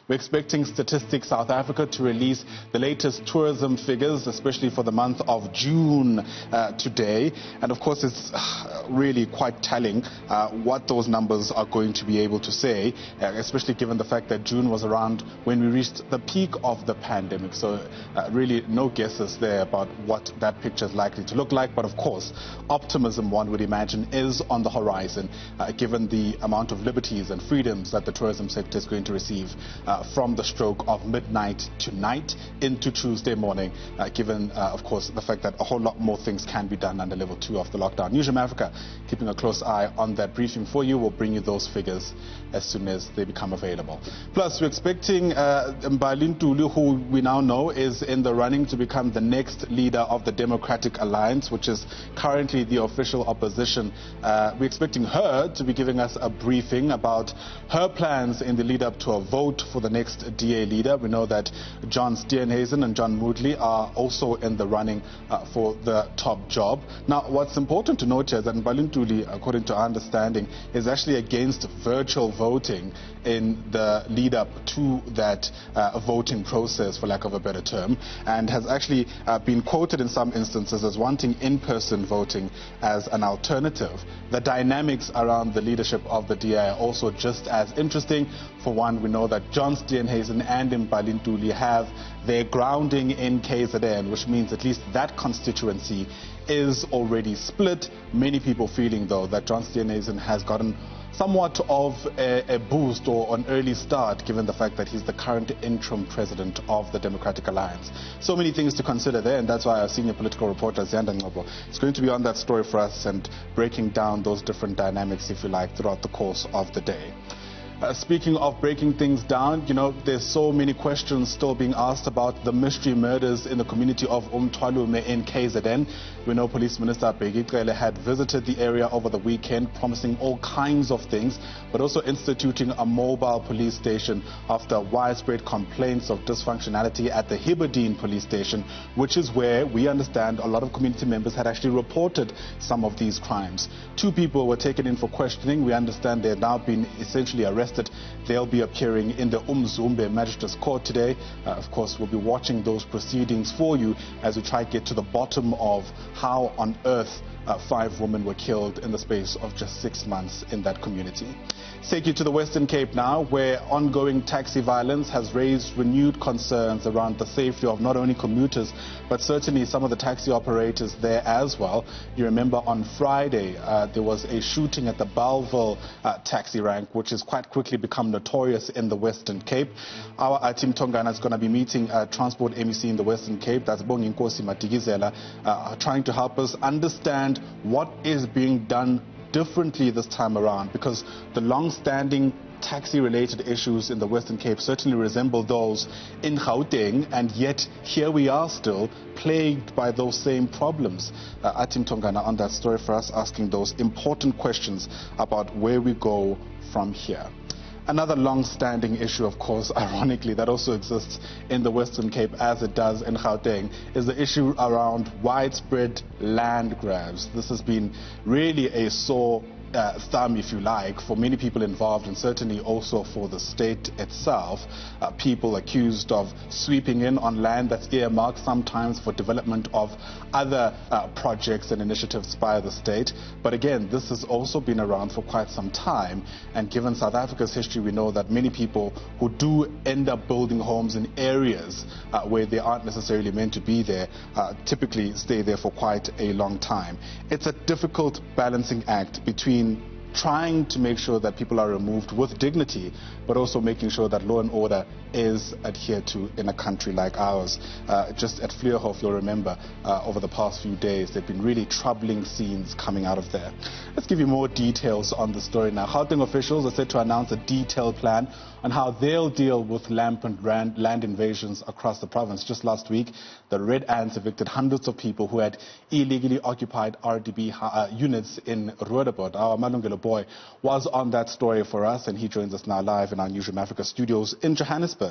We're expecting Statistics South Africa to release the latest tourism figures, especially for the month of June today. And of course, it's really quite telling what those numbers are going to be able to say, especially given the fact that June was around when we reached the peak of the pandemic. So really no guesses there about what that picture is likely to look like. But of course, optimism, one would imagine, is on the horizon, given the amount of liberties and freedoms that the tourism sector is going to receive from the stroke of midnight tonight into Tuesday morning, given, of course, the fact that a whole lot more things can be done under level 2 of the lockdown. Newzroom Afrika, keeping a close eye on that briefing for you. We'll bring you those figures as soon as they become available. Plus, we're expecting Ntuli, who we now know is in the running to become the next leader of the Democratic Alliance, which is currently the official opposition. We're expecting her to be giving us a briefing about her plans in the lead up to a vote for the next DA leader. We know that John Steenhuisen and John Moodley are also in the running for the top job. Now, what's important to note here is that Ntuli, according to our understanding, is actually against virtual voting in the lead up to that voting process, for lack of a better term, and has actually been quoted in some instances as wanting in-person voting as an alternative. The dynamics around the leadership of the DA are also just as interesting. For one, we know that John Steenhuisen and Ntuli have their grounding in KZN, which means at least that constituency is already split. Many people feeling, though, that John Steenhuisen has gotten somewhat of a boost or an early start, given the fact that he's the current interim president of the Democratic Alliance. So many things to consider there, and that's why our senior political reporter, Ziyanda Ngcobo, is going to be on that story for us and breaking down those different dynamics, if you like, throughout the course of the day. Speaking of breaking things down, you know, there's so many questions still being asked about the mystery murders in the community of Umthwalume in KZN. We know Police Minister Bheki Cele had visited the area over the weekend, promising all kinds of things, but also instituting a mobile police station after widespread complaints of dysfunctionality at the Hiberdine police station, which is where we understand a lot of community members had actually reported some of these crimes. 2 people were taken in for questioning. We understand they're now been essentially arrested. They'll be appearing in the Umzumbe Magistrates Court today. Of course, we'll be watching those proceedings for you as we try to get to the bottom of how on earth 5 women were killed in the space of just 6 months in that community. Take you to the Western Cape now, where ongoing taxi violence has raised renewed concerns around the safety of not only commuters, but certainly some of the taxi operators there as well. You remember on Friday, there was a shooting at the Bellville taxi rank, which has quite quickly become notorious in the Western Cape. Our team Tongana is going to be meeting Transport MEC in the Western Cape, that's Bonginkosi Matikizela, trying to help us understand what is being done differently this time around, because the long-standing taxi-related issues in the Western Cape certainly resemble those in Gauteng, and yet here we are still plagued by those same problems. Atim Tongana on that story for us, asking those important questions about where we go from here. Another long-standing issue, of course, ironically, that also exists in the Western Cape as it does in Gauteng, is the issue around widespread land grabs. This has been really a sore thumb, if you like, for many people involved, and certainly also for the state itself. People accused of sweeping in on land that's earmarked sometimes for development of other projects and initiatives by the state. But again, this has also been around for quite some time, and given South Africa's history, we know that many people who do end up building homes in areas where they aren't necessarily meant to be there typically stay there for quite a long time. It's a difficult balancing act between trying to make sure that people are removed with dignity, but also making sure that law and order is adhered to in a country like ours. Just at Vleurhof, you'll remember, over the past few days, there have been really troubling scenes coming out of there. Let's give you more details on the story now. Gauteng officials are set to announce a detailed plan on how they'll deal with rampant land invasions across the province. Just last week, the Red Ants evicted hundreds of people who had illegally occupied RDB units in Roodepoort. Our Malungelo boy was on that story for us, and he joins us now live in our Newzroom Afrika studios in Johannesburg.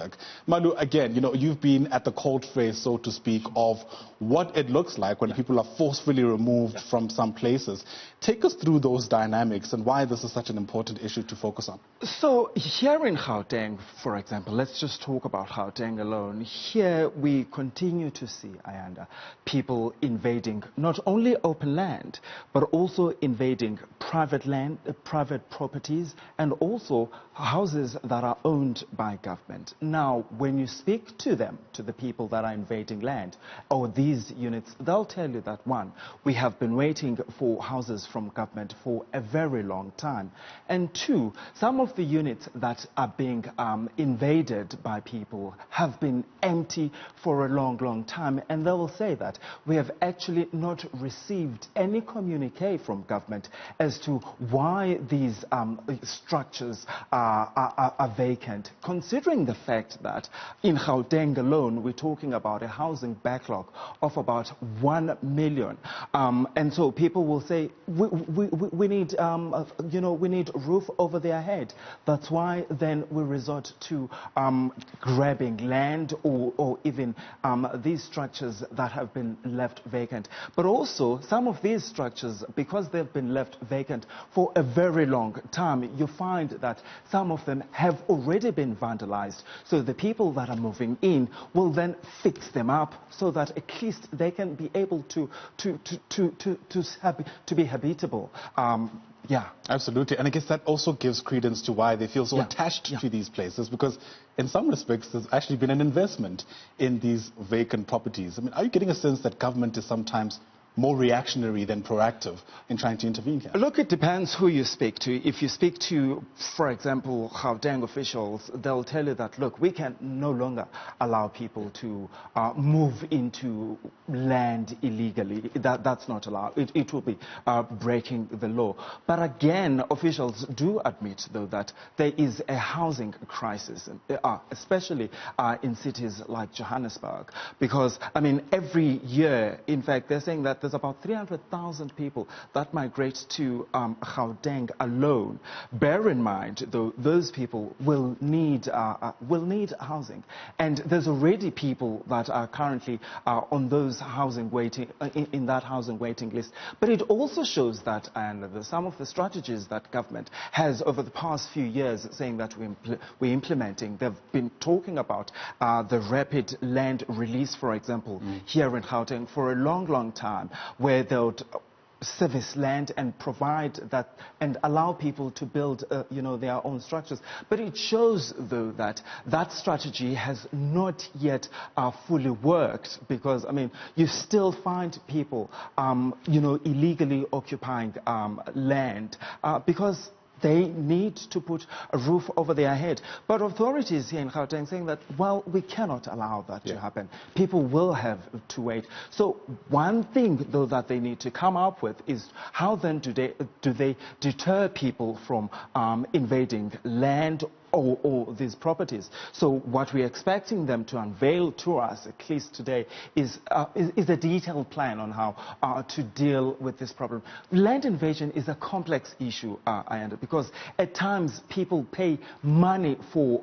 Malu, again, you know, you've been at the cold face, so to speak, of what it looks like when people are forcefully removed from some places. Take us through those dynamics and why this is such an important issue to focus on. So here in Gauteng, Gauteng, for example, let's just talk about Gauteng alone. Here we continue to see, Ayanda, people invading not only open land, but also invading private land, private properties, and also houses that are owned by government. Now, when you speak to them, to the people that are invading land, or these units, they'll tell you that, one, we have been waiting for houses from government for a very long time. And two, some of the units that are being invaded by people have been empty for a long, long time. And they will say that we have actually not received any communique from government as to why these structures are vacant, considering the fact that in Gauteng alone, we're talking about a housing backlog of about 1 million. And so people will say, we need, we need roof over their head. That's why then we resort to grabbing land or even these structures that have been left vacant. But also, some of these structures, because they've been left vacant for a very long time, you find that some of them have already been vandalized. So the people that are moving in will then fix them up so that at least they can be able to be habitable. Yeah. Absolutely. And I guess that also gives credence to why they feel so attached to these places, because in some respects there's actually been an investment in these vacant properties. I mean, are you getting a sense that government is sometimes more reactionary than proactive in trying to intervene here? Look, it depends who you speak to. If you speak to, for example, Gauteng officials, they'll tell you that, look, we can no longer allow people to move into land illegally. That's not allowed. It will be breaking the law. But again, officials do admit, though, that there is a housing crisis, especially in cities like Johannesburg. Because, I mean, every year, in fact, they're saying that there's about 300,000 people that migrate to Gauteng alone. Bear in mind, though, those people will need housing, and there's already people that are currently on those housing waiting in that housing waiting list. But it also shows that, and some of the strategies that government has over the past few years, saying that we're implementing. They've been talking about the rapid land release, for example, here in Gauteng for a long, long time, where they would service land and provide that and allow people to build, their own structures. But it shows, though, that that strategy has not yet fully worked, because, I mean, you still find people, illegally occupying land because they need to put a roof over their head. But authorities here in Gauteng saying that, well, we cannot allow that to happen. People will have to wait. So one thing, though, that they need to come up with is how then do they deter people from invading land or these properties. So what we're expecting them to unveil to us, at least today, is a detailed plan on how to deal with this problem. Land invasion is a complex issue, because at times people pay money for,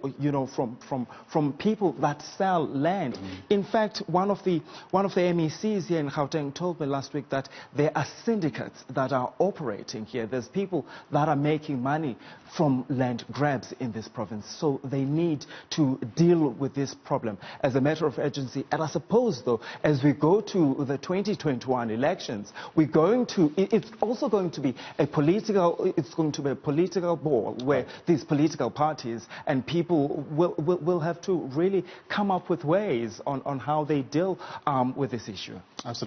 from people that sell land. In fact, one of the MECs here in Gauteng told me last week that there are syndicates that are operating here. There's people that are making money from land grabs in this province. So they need to deal with this problem as a matter of urgency. And I suppose, though, as we go to the 2021 elections, it's also going to be a political ball where these political parties and people will have to really come up with ways on how they deal with this issue. Absolutely.